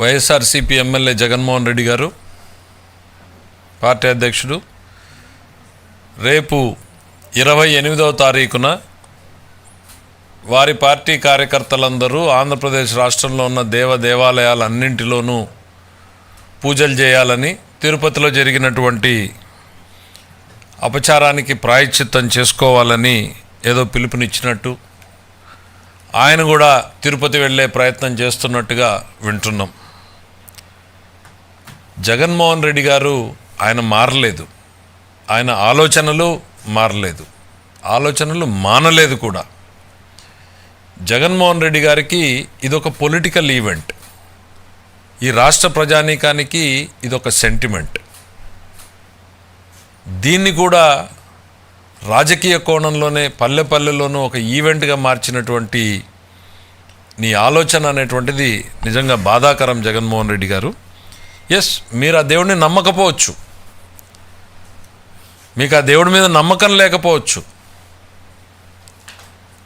YSRCP MLA Jaganmohan Reddy గారు, party అధ్యక్షుడు, రేపు 28వ తారీఖున వారి పార్టీ కార్యకర్తలందరూ ఆంధ్రప్రదేశ్ రాష్ట్రంలో ఉన్న దేవాలయాలన్నింటిలోనూ పూజలు చేయాలని, తిరుపతిలో జరిగినటువంటి అపచారానికి ప్రాయశ్చిత్తం చేసుకోవాలని ఏదో పిలుపునిచ్చినట్టు, ఆయన కూడా తిరుపతి వెళ్ళే ప్రయత్నం చేస్తున్నట్టుగా వింటున్నాం. జగన్మోహన్ రెడ్డి గారు ఆయన మారలేదు, ఆయన ఆలోచనలు మారలేదు, ఆలోచనలు మానలేదు కూడా. జగన్మోహన్ రెడ్డి గారికి ఇదొక పొలిటికల్ ఈవెంట్, ఈ రాష్ట్ర ప్రజానీకానికి ఇదొక సెంటిమెంట్. దీన్ని కూడా రాజకీయ కోణంలోనే పల్లెపల్లెలోనూ ఒక ఈవెంట్గా మార్చినటువంటి నీ ఆలోచన అనేటువంటిది నిజంగా బాధాకరం జగన్మోహన్ రెడ్డి గారు. ఎస్, మీరు ఆ దేవుడిని నమ్మకపోవచ్చు, మీకు ఆ దేవుడి మీద నమ్మకం లేకపోవచ్చు,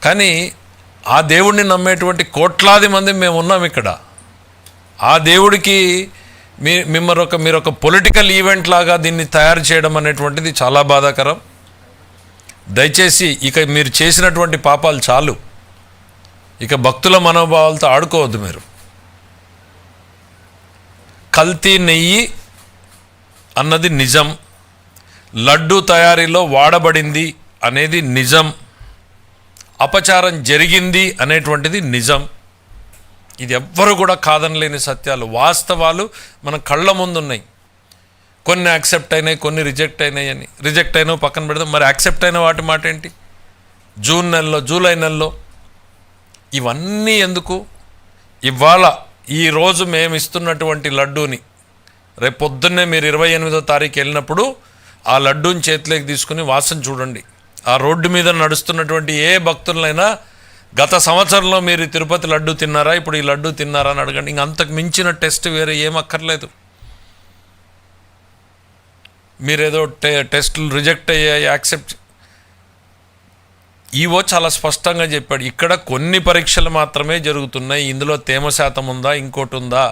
కానీ ఆ దేవుడిని నమ్మేటువంటి కోట్లాది మంది మేము ఉన్నాం ఇక్కడ. ఆ దేవుడికి మీరు ఒక పొలిటికల్ ఈవెంట్ లాగా దీన్ని తయారు చేయడం అనేటువంటిది చాలా బాధాకరం. దయచేసి ఇక మీరు చేసినటువంటి పాపాలు చాలు, ఇక భక్తుల మనోభావాలతో ఆడుకోవద్దు. మీరు కల్తీ నెయ్యి అన్నది నిజం, లడ్డు తయారీలో వాడబడింది అనేది నిజం, అపచారం జరిగింది అనేటువంటిది నిజం. ఇది ఎవ్వరు కూడా కాదనలేని సత్యాలు, వాస్తవాలు మన కళ్ళ ముందున్నాయి. కొన్ని యాక్సెప్ట్ అయినాయి, కొన్ని రిజెక్ట్ అయినాయి అని. రిజెక్ట్ అయినా పక్కన పెడదాం, మరి యాక్సెప్ట్ అయిన వాటి మాట ఏంటి? జూన్ నెలలో, జూలై నెలలో ఇవన్నీ ఎందుకు? ఇవాళ ఈరోజు మేము ఇస్తున్నటువంటి లడ్డూని రేపు పొద్దున్నే మీరు 28వ తారీఖు వెళ్ళినప్పుడు ఆ లడ్డూని చేతిలోకి తీసుకుని వాసన చూడండి. ఆ రోడ్డు మీద నడుస్తున్నటువంటి ఏ భక్తులైనా గత సంవత్సరంలో మీరు తిరుపతి లడ్డు తిన్నారా, ఇప్పుడు ఈ లడ్డు తిన్నారా అని అడగండి. ఇంక అంతకు మించిన టెస్ట్ వేరే ఏమక్కర్లేదు. మీరేదో టెస్టులు రిజెక్ట్ అయ్యాయి, యాక్సెప్ట్. ఈవో చాలా స్పష్టంగా చెప్పాడు, ఇక్కడ కొన్ని పరీక్షలు మాత్రమే జరుగుతున్నాయి, ఇందులో తేమ శాతం ఉందా, ఇంకోటి ఉందా,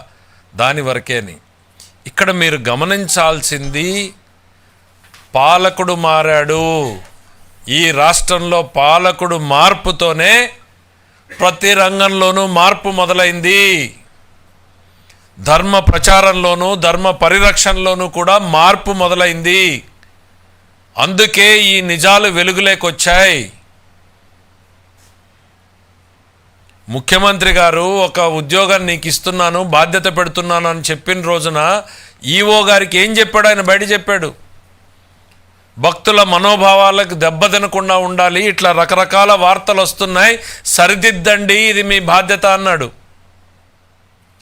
దాని వరకే అని. ఇక్కడ మీరు గమనించాల్సింది, పాలకుడు మారాడు. ఈ రాష్ట్రంలో పాలకుడు మార్పుతోనే ప్రతి రంగంలోనూ మార్పు మొదలైంది. ధర్మ ప్రచారంలోనూ ధర్మ పరిరక్షణలోనూ కూడా మార్పు మొదలైంది. అందుకే ఈ నిజాలు వెలుగులేకొచ్చాయి. ముఖ్యమంత్రి గారు ఒక ఉద్యోగాన్ని నీకు ఇస్తున్నాను, బాధ్యత పెడుతున్నాను అని చెప్పిన రోజున ఈవో గారికి ఏం చెప్పాడు? ఆయన బయట చెప్పాడు, భక్తుల మనోభావాలకు దెబ్బతినకుండా ఉండాలి, ఇట్లా రకరకాల వార్తలు వస్తున్నాయి, సరిదిద్దండి, ఇది మీ బాధ్యత అన్నాడు.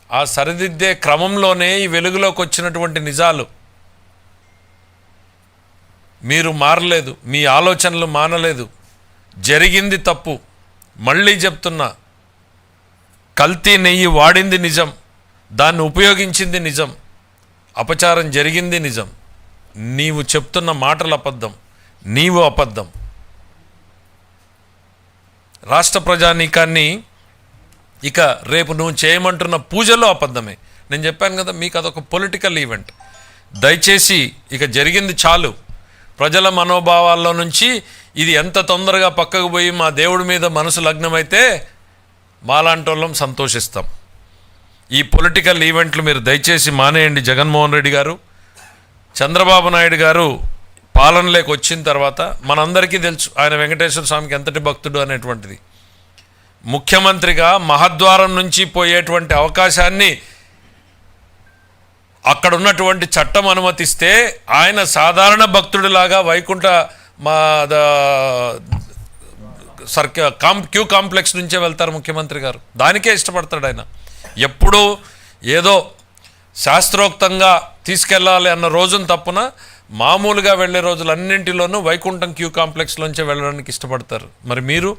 ఆ సరిదిద్దే క్రమంలోనే ఈ వెలుగులోకి వచ్చినటువంటి నిజాలు. మీరు మారలేదు, మీ ఆలోచనలు మానలేదు, జరిగింది తప్పు. మళ్ళీ చెప్తున్నా, కల్తీ నెయ్యి వాడింది నిజం, దాన్ని ఉపయోగించింది నిజం, అపచారం జరిగింది నిజం. నీవు చెప్తున్న మాటలు అబద్ధం, నీవు అబద్ధం. రాష్ట్ర ప్రజానీకాన్ని ఇక రేపు నువ్వు చేయమంటున్న పూజలో అబద్ధమే. నేను చెప్పాను కదా, మీకు అదొక పొలిటికల్ ఈవెంట్. దయచేసి ఇక జరిగింది చాలు. ప్రజల మనోభావాల్లో నుంచి ఇది ఎంత తొందరగా పక్కకు పోయి మా దేవుడి మీద మనసు లగ్నమైతే మాలాంటి వాళ్ళం సంతోషిస్తాం. ఈ పొలిటికల్ ఈవెంట్లు మీరు దయచేసి మానేయండి. జగన్మోహన్ రెడ్డి గారు, చంద్రబాబు నాయుడు గారు పాలనలోకి వచ్చిన తర్వాత మనందరికీ తెలుసు ఆయన వెంకటేశ్వర స్వామికి ఎంతటి భక్తుడు అనేటువంటిది. ముఖ్యమంత్రిగా మహద్వారం నుంచి పోయేటువంటి అవకాశాన్ని అక్కడ ఉన్నటువంటి చట్టం అనుమతిస్తే ఆయన సాధారణ భక్తుడిలాగా వైకుంఠ క్యూ కాంప్లెక్స్ నుంచే వెళ్తారు ముఖ్యమంత్రి గారు. దానికే ఇష్టపడతాడు ఆయన. ఎప్పుడూ ఏదో శాస్త్రోక్తంగా తీసుకెళ్ళాలి అన్న రోజున తప్పున మామూలుగా వెళ్ళే రోజులన్నింటిలోనూ వైకుంఠం క్యూ కాంప్లెక్స్లోంచే వెళ్ళడానికి ఇష్టపడతారు. మరి మీరు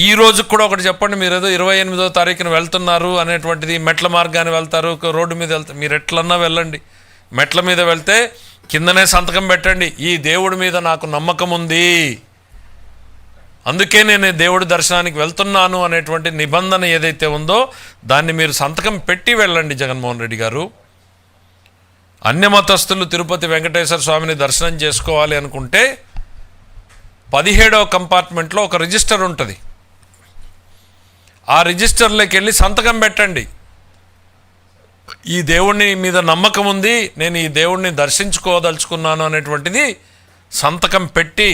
ఈ రోజుకు కూడా ఒకటి చెప్పండి. మీరు ఏదో 28వ తారీఖున వెళ్తున్నారు అనేటువంటిది, మెట్ల మార్గాన్ని వెళ్తారు, రోడ్డు మీద వెళ్తారు, మీరు ఎట్లన్నా వెళ్ళండి. మెట్ల మీద వెళ్తే కిందనే సంతకం పెట్టండి, ఈ దేవుడి మీద నాకు నమ్మకం ఉంది, అందుకే నేను దేవుడి దర్శనానికి వెళ్తున్నాను అనేటువంటి నిబంధన ఏదైతే ఉందో దాన్ని మీరు సంతకం పెట్టి వెళ్ళండి జగన్మోహన్ రెడ్డి గారు. అన్యమతస్థులు తిరుపతి వెంకటేశ్వర స్వామిని దర్శనం చేసుకోవాలి అనుకుంటే 17వ కంపార్ట్మెంట్లో ఒక రిజిస్టర్ ఉంటుంది. ఆ రిజిస్టర్లోకి వెళ్ళి సంతకం పెట్టండి. ఈ దేవుణ్ణి మీద నమ్మకం ఉంది, నేను ఈ దేవుణ్ణి దర్శించుకోదలుచుకున్నాను అనేటువంటిది సంతకం పెట్టి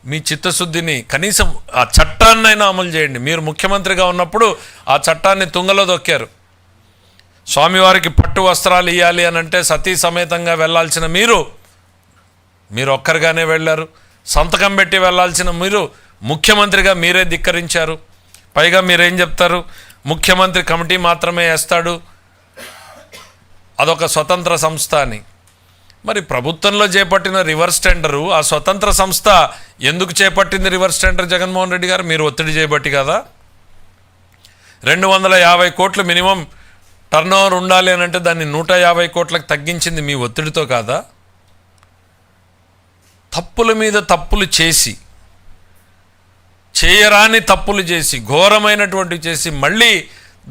మీ చిత్తశుద్ధిని, కనీసం ఆ చట్టాన్నైనా అమలు చేయండి. మీరు ముఖ్యమంత్రిగా ఉన్నప్పుడు ఆ చట్టాన్ని తుంగలో దొక్కారు. స్వామివారికి పట్టు వస్త్రాలు ఇవ్వాలి అని అంటే సతీ సమేతంగా వెళ్ళాల్సిన మీరు ఒక్కరిగానే వెళ్ళారు. సంతకం పెట్టి వెళ్ళాల్సిన మీరు ముఖ్యమంత్రిగా మీరే ధిక్కరించారు. పైగా మీరేం చెప్తారు, ముఖ్యమంత్రి కమిటీ మాత్రమే వేస్తాడు, అదొక స్వతంత్ర సంస్థ అని. మరి ప్రభుత్వంలో చేపట్టిన రివర్స్ టెండరు ఆ స్వతంత్ర సంస్థ ఎందుకు చేపట్టింది రివర్స్ టెండర్ జగన్మోహన్ రెడ్డి గారు? మీరు ఒత్తిడి చేయబట్టి కదా. 250 కోట్లు మినిమం టర్న్ ఓవర్ ఉండాలి అని అంటే దాన్ని 150 కోట్లకు తగ్గించింది మీ ఒత్తిడితో కాదా? తప్పుల మీద తప్పులు చేసి, చేయరాని తప్పులు చేసి, ఘోరమైనటువంటివి చేసి మళ్ళీ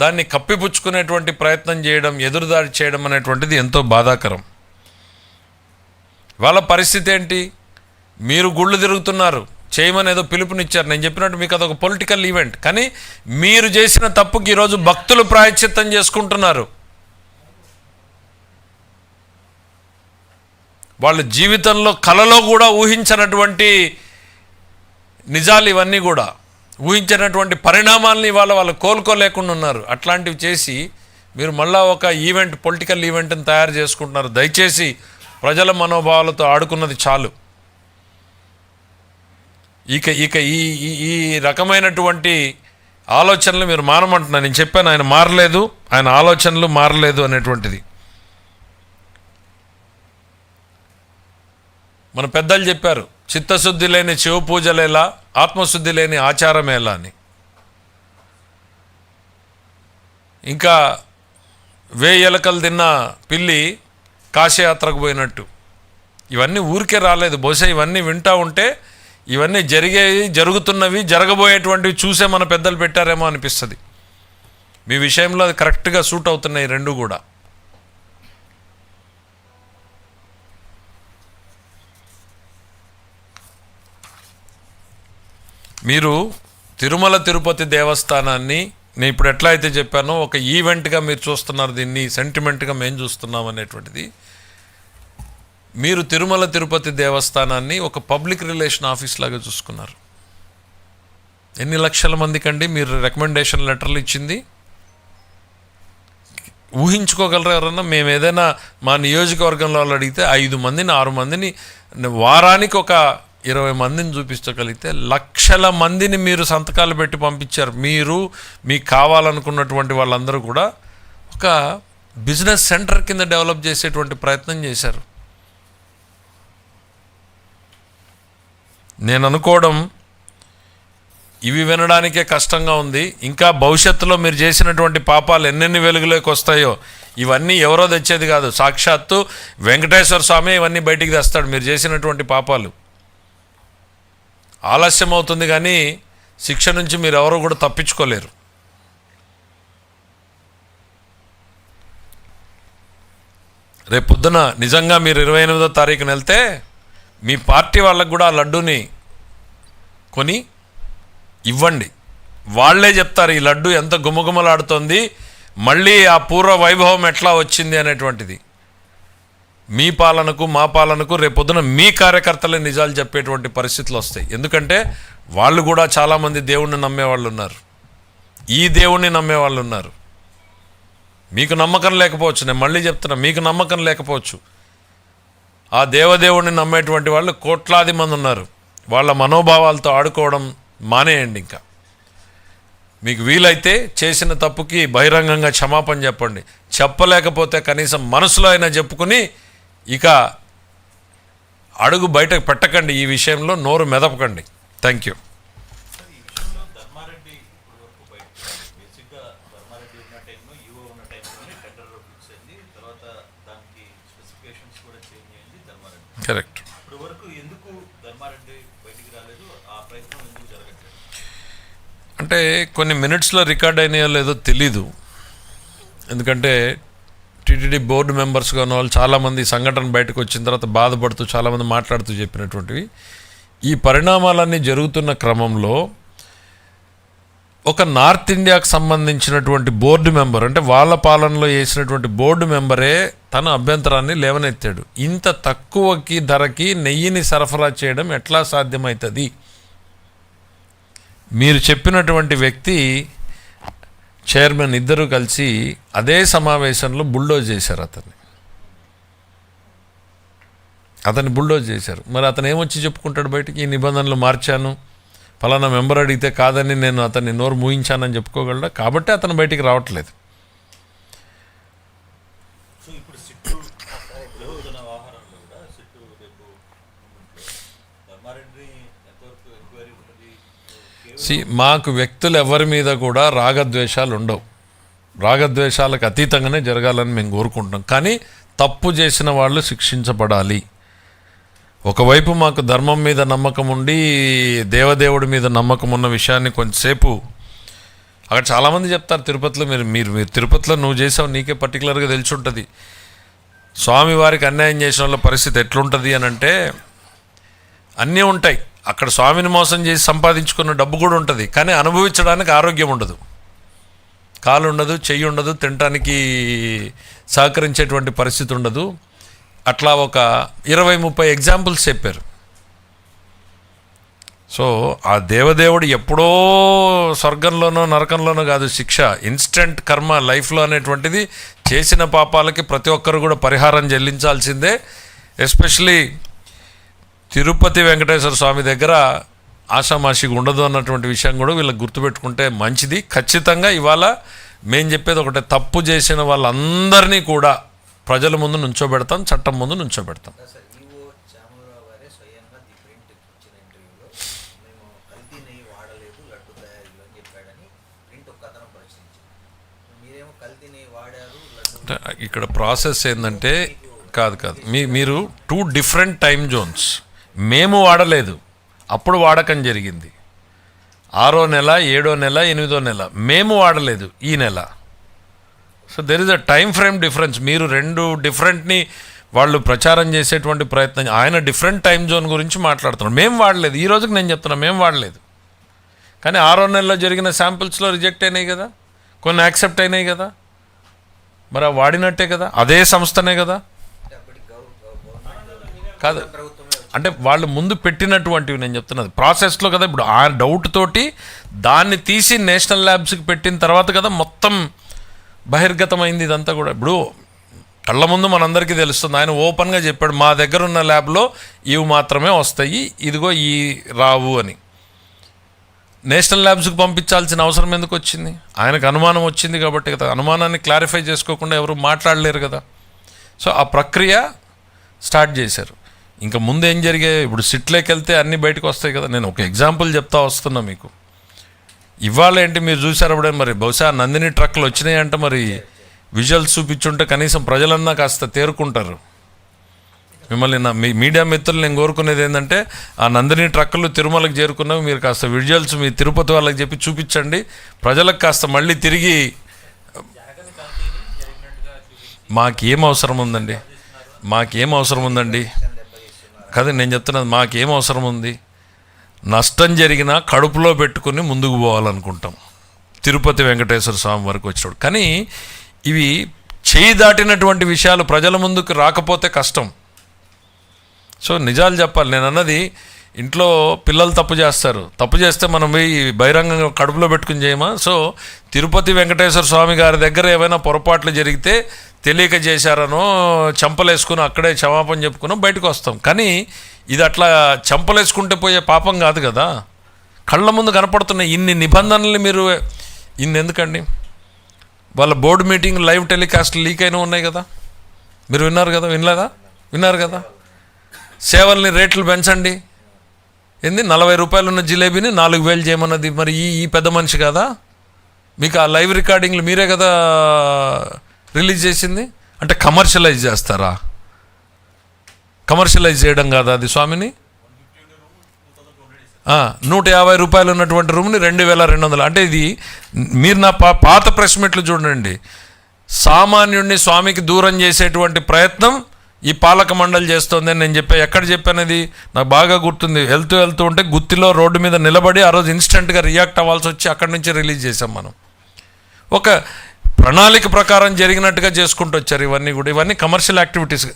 దాన్ని కప్పిపుచ్చుకునేటువంటి ప్రయత్నం చేయడం, ఎదురుదాడి చేయడం అనేటువంటిది ఎంతో బాధాకరం. వాళ్ళ పరిస్థితి ఏంటి? మీరు గుళ్ళు తిరుగుతున్నారు, చేయమని ఏదో పిలుపునిచ్చారు. నేను చెప్పినట్టు మీకు అదొక పొలిటికల్ ఈవెంట్. కానీ మీరు చేసిన తప్పుకి ఈరోజు భక్తులు ప్రాయశ్చిత్తం చేసుకుంటున్నారు. వాళ్ళ జీవితంలో కలలో కూడా ఊహించినటువంటి నిజాలు ఇవన్నీ కూడా, ఊహించినటువంటి పరిణామాలని వాళ్ళు కోలుకోలేకుండా ఉన్నారు. అట్లాంటివి చేసి మీరు మళ్ళా ఒక ఈవెంట్, పొలిటికల్ ఈవెంట్ని తయారు చేసుకుంటున్నారు. దయచేసి ప్రజల మనోభావాలతో ఆడుకున్నది చాలు. ఇక ఈ రకమైనటువంటి ఆలోచనలు మీరు మారమంటున్నారు. నేను చెప్పాను, ఆయన మారలేదు, ఆయన ఆలోచనలు మారలేదు అనేటువంటిది. మన పెద్దలు చెప్పారు, చిత్తశుద్ధి లేని శివ పూజలేలా, ఆత్మశుద్ధి లేని ఆచారమేలా అని. ఇంకా 1000 ఎలకలు తిన్న పిల్లి కాశయాత్రకు పోయినట్టు ఇవన్నీ ఊరికే రాలేదు. బహుశా ఇవన్నీ వింటూ ఉంటే ఇవన్నీ జరుగుతున్నవి, జరగబోయేటువంటివి చూసే మన పెద్దలు పెట్టారేమో అనిపిస్తుంది. మీ విషయంలో అది కరెక్ట్గా సూట్ అవుతున్నాయి రెండు కూడా. మీరు తిరుమల తిరుపతి దేవస్థానాన్ని నేను ఇప్పుడు ఎట్లా అయితే చెప్పానో ఒక ఈవెంట్గా మీరు చూస్తున్నారు, దీన్ని సెంటిమెంట్గా మేము చూస్తున్నాం అనేటువంటిది. మీరు తిరుమల తిరుపతి దేవస్థానాన్ని ఒక పబ్లిక్ రిలేషన్ ఆఫీస్ లాగా చూసుకున్నారు. ఎన్ని లక్షల మందికి అండి మీరు రికమెండేషన్ లెటర్లు ఇచ్చింది? ఊహించుకోగలరా ఎవరన్నా? మేము ఏదైనా మా నియోజకవర్గంలో వాళ్ళు అడిగితే 5 మందిని 6 మందిని, వారానికి ఒక 20 మందిని చూపించగలిగితే లక్షల మందిని మీరు సంతకాలు పెట్టి పంపించారు. మీరు మీకు కావాలనుకున్నటువంటి వాళ్ళందరూ కూడా ఒక బిజినెస్ సెంటర్ కింద డెవలప్ చేసేటువంటి ప్రయత్నం చేశారు. నేను అనుకోవడం ఇవి వినడానికే కష్టంగా ఉంది. ఇంకా భవిష్యత్తులో మీరు చేసినటువంటి పాపాలు ఎన్నెన్ని వెలుగులోకి వస్తాయో ఇవన్నీ ఎవరో తెచ్చేది కాదు, సాక్షాత్తు వెంకటేశ్వర స్వామి ఇవన్నీ బయటికి తెస్తాడు. మీరు చేసినటువంటి పాపాలు ఆలస్యం అవుతుంది కానీ శిక్ష నుంచి మీరు ఎవరు కూడా తప్పించుకోలేరు. రేపు పొద్దున నిజంగా మీరు 28వ తారీఖున వెళ్తే మీ పార్టీ వాళ్ళకు కూడా ఆ లడ్డూని కొని ఇవ్వండి. వాళ్ళే చెప్తారు ఈ లడ్డు ఎంత గుమగుమలాడుతోంది, మళ్ళీ ఆ పూర్వ వైభవం ఎట్లా వచ్చింది అనేటువంటిది. మీ పాలనకు మా పాలనకు రేపొద్దున మీ కార్యకర్తలే నిజాలు చెప్పేటువంటి పరిస్థితులు వస్తాయి. ఎందుకంటే వాళ్ళు కూడా చాలామంది దేవుణ్ణి నమ్మేవాళ్ళు ఉన్నారు, ఈ దేవుణ్ణి నమ్మేవాళ్ళు ఉన్నారు. మీకు నమ్మకం లేకపోవచ్చు, నేను మళ్ళీ చెప్తున్నా, మీకు నమ్మకం లేకపోవచ్చు. ఆ దేవదేవుణ్ణి నమ్మేటువంటి వాళ్ళు కోట్లాది మంది ఉన్నారు. వాళ్ళ మనోభావాలతో ఆడుకోవడం మానేయండి. ఇంకా మీకు వీలైతే చేసిన తప్పుకి బహిరంగంగా క్షమాపణ చెప్పండి. చెప్పలేకపోతే కనీసం మనసులో అయినా చెప్పుకుని ఇక అడుగు బయటకు పెట్టకండి. ఈ విషయంలో నోరు మెదపకండి. Thank you. కరెక్ట్. ఇప్పటి వరకు ఎందుకు ధర్మారెడ్డి బయటికి రాలేదు, ఆ ప్రయత్నం ఎందుకు జరగట్లేదు? అంటే కొన్ని మినిట్స్లో రికార్డ్ అయినాయో లేదో తెలీదు. ఎందుకంటే టీటీడీ బోర్డు మెంబర్స్గా ఉన్న వాళ్ళు చాలామంది సంఘటన బయటకు వచ్చిన తర్వాత బాధపడుతూ చాలామంది మాట్లాడుతూ చెప్పినటువంటివి. ఈ పరిణామాలన్నీ జరుగుతున్న క్రమంలో ఒక నార్త్ ఇండియాకు సంబంధించినటువంటి బోర్డు మెంబర్, అంటే వాళ్ళ పాలనలో వేసినటువంటి బోర్డు మెంబరే తన అభ్యంతరాన్ని లేవనెత్తాడు. ఇంత తక్కువకి ధరకి నెయ్యిని సరఫరా చేయడం ఎట్లా సాధ్యమవుతుంది? మీరు చెప్పినటువంటి వ్యక్తి చైర్మన్ ఇద్దరు కలిసి అదే సమావేశంలో బుల్డోజ్ చేశారు. అతన్ని బుల్డోజ్ చేశారు. మరి అతను ఏమొచ్చి చెప్పుకుంటాడు బయటికి? ఈ నిబంధనలు మార్చాను, ఫలానా మెంబర్ అడిగితే కాదని నేను అతన్ని నోరు మూయించానని చెప్పుకోగలడా? కాబట్టి అతను బయటికి రావట్లేదు. సో ఇప్పుడు సిట్టు జరుగుతున్న వ్యవహారంలో కూడా సిట్టు రేపు ధర్మారెడ్డి ఎంతవరకు ఎంక్వైరీ ఉంటుంది? మాకు వ్యక్తులు ఎవరి మీద కూడా రాగద్వేషాలు ఉండవు. రాగద్వేషాలకు అతీతంగానే జరగాలని మేము కోరుకుంటున్నాం. కానీ తప్పు చేసిన వాళ్ళు శిక్షించబడాలి. ఒకవైపు మాకు ధర్మం మీద నమ్మకం ఉండి దేవదేవుడి మీద నమ్మకం ఉన్న విషయాన్ని కొంచెంసేపు అక్కడ చాలామంది చెప్తారు తిరుపతిలో, మీరు తిరుపతిలో నువ్వు చేసావు, నీకే పర్టికులర్గా తెలిసి ఉంటుంది. స్వామివారికి అన్యాయం చేసిన వాళ్ళ పరిస్థితి ఎట్లుంటుంది అని అంటే, అన్నీ ఉంటాయి అక్కడ. స్వామిని మోసం చేసి సంపాదించుకున్న డబ్బు కూడా ఉంటుంది, కానీ అనుభవించడానికి ఆరోగ్యం ఉండదు, కాలు ఉండదు, చెయ్యి ఉండదు, తినడానికి సహకరించేటువంటి పరిస్థితి ఉండదు. అట్లా ఒక 20-30 ఎగ్జాంపుల్స్ చెప్పారు. సో ఆ దేవదేవుడు ఎప్పుడో స్వర్గంలోనో నరకంలోనో కాదు శిక్ష, ఇన్స్టెంట్ కర్మ లైఫ్లో అనేటువంటిది. చేసిన పాపాలకి ప్రతి ఒక్కరు కూడా పరిహారం చెల్లించాల్సిందే. ఎస్పెషలీ తిరుపతి వెంకటేశ్వర స్వామి దగ్గర ఆషామాషిగా ఉండదు అన్నటువంటి విషయం కూడా వీళ్ళకి గుర్తుపెట్టుకుంటే మంచిది. ఖచ్చితంగా ఇవాళ మేము చెప్పేది ఒకటే, తప్పు చేసిన వాళ్ళందరినీ కూడా ప్రజల ముందు నుంచోబెడతాం, చట్టం ముందు నుంచోబెడతాం. ఇక్కడ ప్రాసెస్ ఏంటంటే కాదు మీరు 2 డిఫరెంట్ టైం జోన్స్. మేము వాడలేదు, అప్పుడు వాడకం జరిగింది 6వ నెల, 7వ నెల, 8వ నెల. మేము వాడలేదు ఈ నెల. So there is a time frame difference. మీరు 2 డిఫరెంట్ని వాళ్ళు ప్రచారం చేసేటువంటి ప్రయత్నం, ఆయన డిఫరెంట్ టైం జోన్ గురించి మాట్లాడుతున్నాడు. మేము వాడలేదు, ఈ రోజుకి నేను చెప్తున్నా మేము వాడలేదు. కానీ 6వ నెలలో జరిగిన శాంపిల్స్లో రిజెక్ట్ అయినాయి కదా, కొన్ని యాక్సెప్ట్ అయినాయి కదా, మరి వాడినట్టే కదా, అదే సంస్థనే కదా. కాదు అంటే వాళ్ళు ముందు పెట్టినటువంటివి నేను చెప్తున్నది ప్రాసెస్లో కదా. ఇప్పుడు ఆ డౌట్ తోటి దాన్ని తీసి నేషనల్ ల్యాబ్స్కి పెట్టిన తర్వాత కదా మొత్తం బహిర్గతమైంది ఇదంతా కూడా. ఇప్పుడు కళ్ళ ముందు మనందరికీ తెలుస్తుంది, ఆయన ఓపెన్గా చెప్పాడు మా దగ్గర ఉన్న ల్యాబ్లో ఇవి మాత్రమే వస్తాయి, ఇదిగో ఈ రావు అని. నేషనల్ ల్యాబ్స్కి పంపించాల్సిన అవసరం ఎందుకు వచ్చింది? ఆయనకు అనుమానం వచ్చింది కాబట్టి కదా. అనుమానాన్ని క్లారిఫై చేసుకోకుండా ఎవరు మాట్లాడలేరు కదా. సో ఆ ప్రక్రియ స్టార్ట్ చేశారు. ఇంకా ముందు ఏం జరిగాయి? ఇప్పుడు సిట్లోకి వెళ్తే అన్నీ బయటకు వస్తాయి కదా. నేను ఒక ఎగ్జాంపుల్ చెప్తా వస్తున్నా మీకు. ఇవాళ ఏంటి మీరు చూసారు అప్పుడే, మరి బహుశా నందిని ట్రక్లు వచ్చినాయంటే మరి విజువల్స్ చూపించుంటే కనీసం ప్రజలన్నా కాస్త తేరుకుంటారు. మిమ్మల్ని మీ మీడియా మిత్రులు నేను కోరుకునేది ఏంటంటే, ఆ నందిని ట్రక్కులు తిరుమలకు చేరుకున్నవి మీరు కాస్త విజువల్స్ మీ తిరుపతి వాళ్ళకి చెప్పి చూపించండి, ప్రజలకు కాస్త మళ్ళీ తిరిగి. మాకేం అవసరం ఉందండి కదా, నేను చెప్తున్నది మాకేం అవసరం ఉంది? నష్టం జరిగినా కడుపులో పెట్టుకుని ముందుకు పోవాలనుకుంటాం తిరుపతి వెంకటేశ్వర స్వామి వరకు వచ్చినప్పుడు. కానీ ఇవి చేయి దాటినటువంటి విషయాలు ప్రజల ముందుకు రాకపోతే కష్టం. సో నిజాలు చెప్పాలి. నేను అన్నది, ఇంట్లో పిల్లలు తప్పు చేస్తారు, తప్పు చేస్తే మనం పోయి బహిరంగంగా కడుపులో పెట్టుకుని చేయమా? సో తిరుపతి వెంకటేశ్వర స్వామి గారి దగ్గర ఏమైనా పొరపాట్లు జరిగితే తెలియక చేశారనో చంపలేసుకుని అక్కడే క్షమాపణ చెప్పుకునో బయటకు వస్తాం. కానీ ఇది అట్లా చంపలేసుకుంటే పోయే పాపం కాదు కదా. కళ్ళ ముందు కనపడుతున్న ఇన్ని నిబంధనలు మీరు ఎందుకండి? వాళ్ళ board meeting live telecast leak అయినా ఉన్నాయి కదా, మీరు విన్నారు కదా, విన్నారు కదా. సేవల్ని రేట్లు పెంచండి, 40 రూపాయలు ఉన్న జిలేబీని 4,000 చేయమన్నది మరి ఈ పెద్ద మనిషి కదా? మీకు ఆ లైవ్ రికార్డింగ్లు మీరే కదా రిలీజ్ చేసింది. అంటే కమర్షియలైజ్ చేస్తారా? కమర్షియలైజ్ చేయడం కాదా అది స్వామిని? 150 రూపాయలు ఉన్నటువంటి రూమ్ని 2200. అంటే ఇది మీరు నా పాత ప్రెస్ మీట్లు చూడండి. సామాన్యుడిని స్వామికి దూరం చేసేటువంటి ప్రయత్నం ఈ పాలక మండలి చేస్తుంది అని నేను ఎక్కడ చెప్పానది నాకు బాగా గుర్తుంది. వెళ్తూ ఉంటే గుత్తిలో రోడ్డు మీద నిలబడి ఆ రోజు ఇన్స్టెంట్గా రియాక్ట్ అవ్వాల్సి వచ్చి అక్కడి నుంచి రిలీజ్ చేసాం మనం. ఒక ప్రణాళిక ప్రకారం జరిగినట్టుగా చేసుకుంటూ వచ్చారు ఇవన్నీ కమర్షియల్ యాక్టివిటీస్.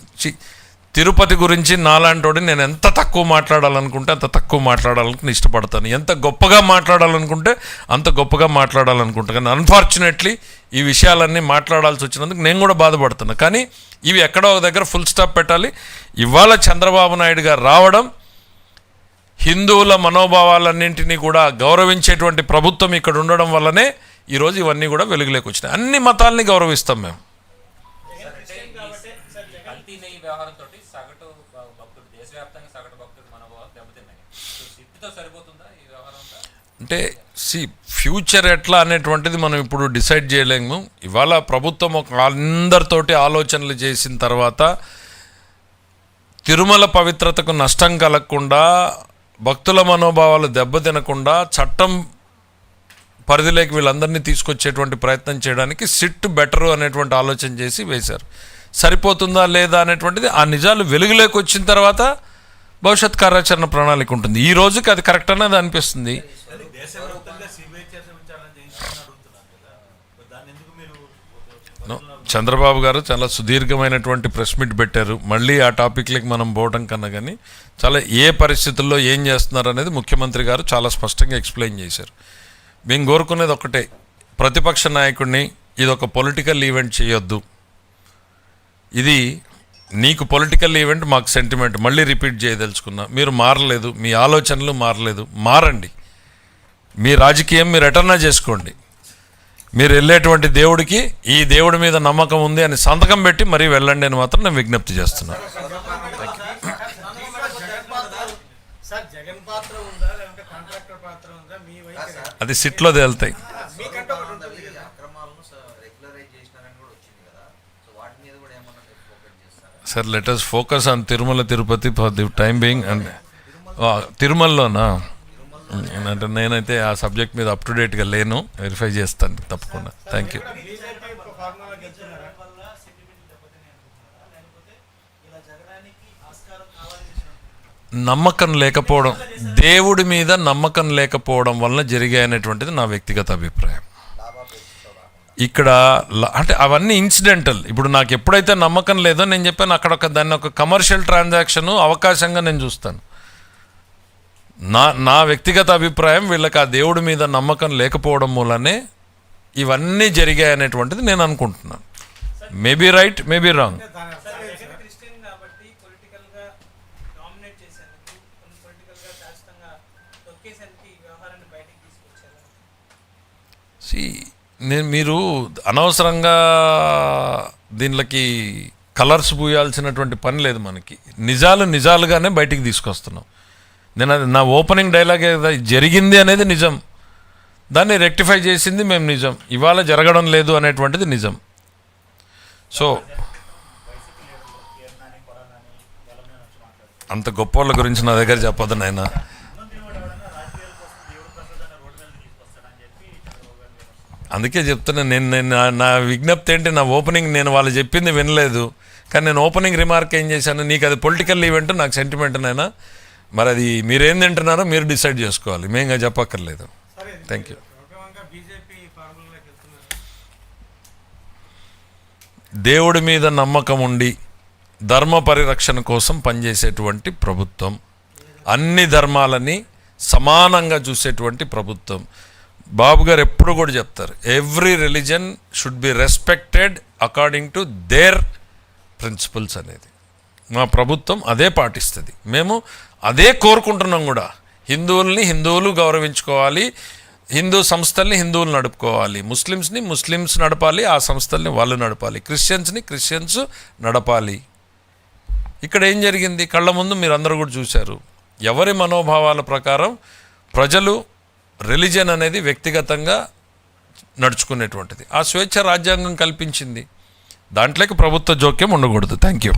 తిరుపతి గురించి నాలాంటి నేను ఎంత తక్కువ మాట్లాడాలనుకుంటే అంత తక్కువ మాట్లాడాలనుకుని ఇష్టపడతాను, ఎంత గొప్పగా మాట్లాడాలనుకుంటే అంత గొప్పగా మాట్లాడాలనుకుంటాను. కానీ అన్ఫార్చునేట్లీ ఈ విషయాలన్నీ మాట్లాడాల్సి వచ్చినందుకు నేను కూడా బాధపడుతున్నా. కానీ ఇవి ఎక్కడో ఒక దగ్గర ఫుల్ స్టాప్ పెట్టాలి. ఇవాళ చంద్రబాబు నాయుడు గారు రావడం, హిందువుల మనోభావాలన్నింటినీ కూడా గౌరవించేటువంటి ప్రభుత్వం ఇక్కడ ఉండడం వల్లనే ఈరోజు ఇవన్నీ కూడా వెలుగులోకి వచ్చినాయి. అన్ని మతాలని గౌరవిస్తాం మేము. అంటే ఫ్యూచర్ ఎట్లా అనేటువంటిది మనం ఇప్పుడు డిసైడ్ చేయలేము. ఇవాళ ప్రభుత్వం అందరితోటి ఆలోచనలు చేసిన తర్వాత తిరుమల పవిత్రతకు నష్టం కలగకుండా, భక్తుల మనోభావాలు దెబ్బతినకుండా చట్టం పరిధిలోకి వీళ్ళందరినీ తీసుకొచ్చేటువంటి ప్రయత్నం చేయడానికి సిట్ బెటరు అనేటువంటి ఆలోచన చేసి వేశారు. సరిపోతుందా లేదా అనేటువంటిది ఆ నిజాలు వెలుగులోకి వచ్చిన తర్వాత భవిష్యత్ కార్యాచరణ ప్రణాళిక ఉంటుంది. ఈ రోజుకి అది కరెక్ట్ అనేది అనిపిస్తుంది. చంద్రబాబు గారు చాలా సుదీర్ఘమైనటువంటి ప్రెస్ మీట్ పెట్టారు. మళ్ళీ ఆ టాపిక్లకి మనం పోవడం కన్నా కానీ చాలా ఏ పరిస్థితుల్లో ఏం చేస్తున్నారు అనేది ముఖ్యమంత్రి గారు చాలా స్పష్టంగా ఎక్స్ప్లెయిన్ చేశారు. మేము కోరుకునేది ఒకటే, ప్రతిపక్ష నాయకుడిని ఇది ఒక పొలిటికల్ ఈవెంట్ చేయొద్దు, ఇది నీకు పొలిటికల్ ఈవెంట్ మాకు సెంటిమెంట్, మళ్ళీ రిపీట్ చేయదలుచుకున్నా. మీరు మారలేదు, మీ ఆలోచనలు మారలేదు, మారండి. మీ రాజకీయం మీరు ఎటర్నా చేసుకోండి. మీరు వెళ్ళేటువంటి దేవుడికి ఈ దేవుడి మీద నమ్మకం ఉంది అని సంతకం పెట్టి మరీ వెళ్ళండి అని మాత్రం నేను విజ్ఞప్తి చేస్తున్నాను. అది సిట్లో తేలుతాయి. Sir let us focus on Tirumala Tirupati for the time being. And తిరుమలలోనా అంటే నేనైతే ఆ సబ్జెక్ట్ మీద అప్ టు డేట్గా లేను, వెరిఫై చేస్తాను తప్పకుండా. Thank you. నమ్మకం లేకపోవడం, దేవుడి మీద నమ్మకం లేకపోవడం వలన జరిగాయనేటువంటిది నా వ్యక్తిగత అభిప్రాయం. ఇక్కడ అంటే అవన్నీ ఇన్సిడెంటల్. ఇప్పుడు నాకు ఎప్పుడైతే నమ్మకం లేదో నేను చెప్పాను, అక్కడ దాన్ని ఒక కమర్షియల్ ట్రాన్సాక్షన్ అవకాశంగా నేను చూస్తాను. నా వ్యక్తిగత అభిప్రాయం, వీళ్ళకి ఆ దేవుడి మీద నమ్మకం లేకపోవడం మూలనే ఇవన్నీ జరిగాయి అనేటువంటిది నేను అనుకుంటున్నాను. Maybe right, maybe wrong. మీరు అనవసరంగా దీనికి కలర్స్ పూయాల్సినటువంటి పని లేదు. మనకి నిజాలుగానే బయటికి తీసుకొస్తున్నాం. నేను అది నా ఓపెనింగ్ డైలాగ్ జరిగింది అనేది నిజం, దాన్ని రెక్టిఫై చేసింది మేము నిజం, ఇవాళ జరగడం లేదు అనేటువంటిది నిజం. సో అంత గొప్ప వాళ్ళ గురించి నా దగ్గర చెప్పొద్దు నాయన. అందుకే చెప్తున్నా, నేను నా విజ్ఞప్తి ఏంటి, నా ఓపెనింగ్ నేను వాళ్ళు చెప్పింది వినలేదు, కానీ నేను ఓపెనింగ్ రిమార్క్ ఏం చేశాను, నీకు అది పొలిటికల్ ఈవెంట్, నాకు సెంటిమెంట్ నైనా, మరి అది మీరేం తింటున్నారో మీరు డిసైడ్ చేసుకోవాలి, మేంగా చెప్పక్కర్లేదు. Thank you. దేవుడి మీద నమ్మకం ఉండి ధర్మ పరిరక్షణ కోసం పనిచేసేటువంటి ప్రభుత్వం, అన్ని ధర్మాలని సమానంగా చూసేటువంటి ప్రభుత్వం. బాబు గారు ఎప్పుడు కూడా చెప్తారు, every religion should be respected according to their principles అనేది. మా ప్రభుత్వం అదే పాటిస్తుంది, మేము అదే కోరుకుంటున్నాం కూడా. హిందువులు గౌరవించుకోవాలి, హిందూ సంస్థల్ని హిందువులు నడుపుకోవాలి, ముస్లిమ్స్ నడపాలి, ఆ సంస్థల్ని వాళ్ళు నడపాలి, క్రిస్టియన్స్ నడపాలి. ఇక్కడ ఏం జరిగింది కళ్ళ ముందు మీరు అందరూ కూడా చూశారు. ఎవరి మనోభావాల ప్రకారం ప్రజలు రిలీజన్ అనేది వ్యక్తిగతంగా నడుచుకునేటువంటిది, ఆ స్వేచ్ఛ రాజ్యాంగం కల్పించింది. దాంట్లోకి ప్రభుత్వ జోక్యం ఉండకూడదు. Thank you.